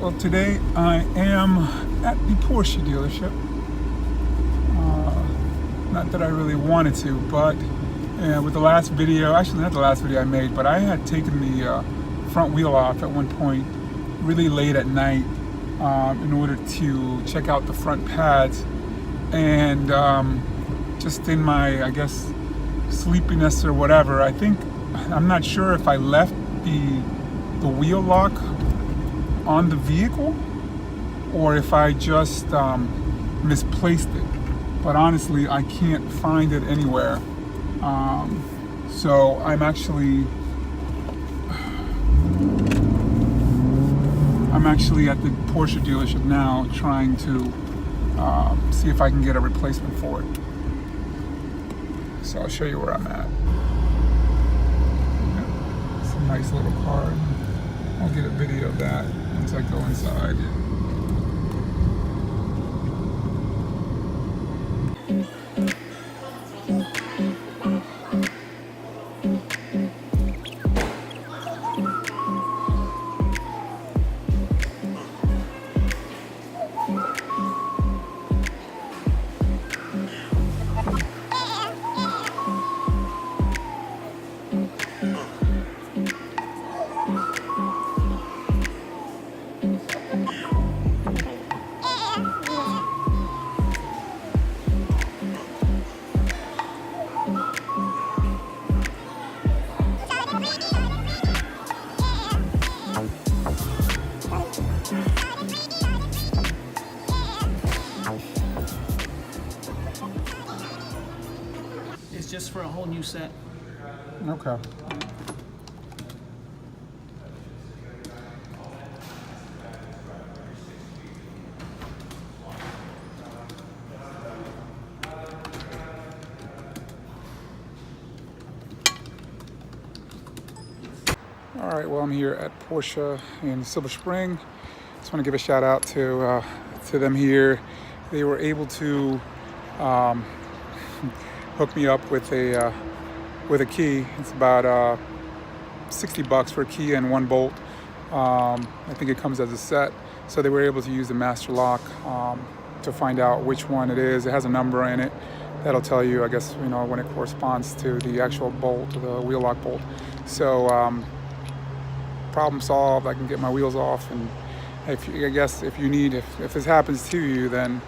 Well, today I am at the Porsche dealership. Not that I really wanted to, but with the last video, actually not the last video I made, but I had taken the front wheel off at one point really late at night in order to check out the front pads. And just in my, I guess, sleepiness or whatever, I'm not sure if I left the wheel lock on the vehicle or if I just misplaced it, but honestly I can't find it anywhere. So I'm actually at the Porsche dealership now trying to see if I can get a replacement for it. So I'll show you where I'm at. It's a nice little car. I'll get a video of that once I go inside. It's just for a whole new set. Okay. All right, well, I'm here at Porsche in Silver Spring. Just want to give a shout out to them here. They were able to hook me up with a key. It's about $60 for a key and one bolt. I think it comes as a set. So they were able to use the master lock to find out which one it is. It has a number in it that'll tell you, I guess, when it corresponds to the actual bolt, the wheel lock bolt. So problem solved. I can get my wheels off, and if this happens to you, then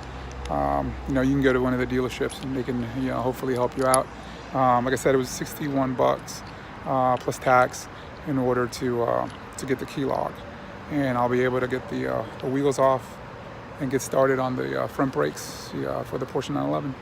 you can go to one of the dealerships and they can hopefully help you out. Like I said, it was $61 plus tax in order to get the key lock, and I'll be able to get the wheels off and get started on the front brakes for the Porsche 911.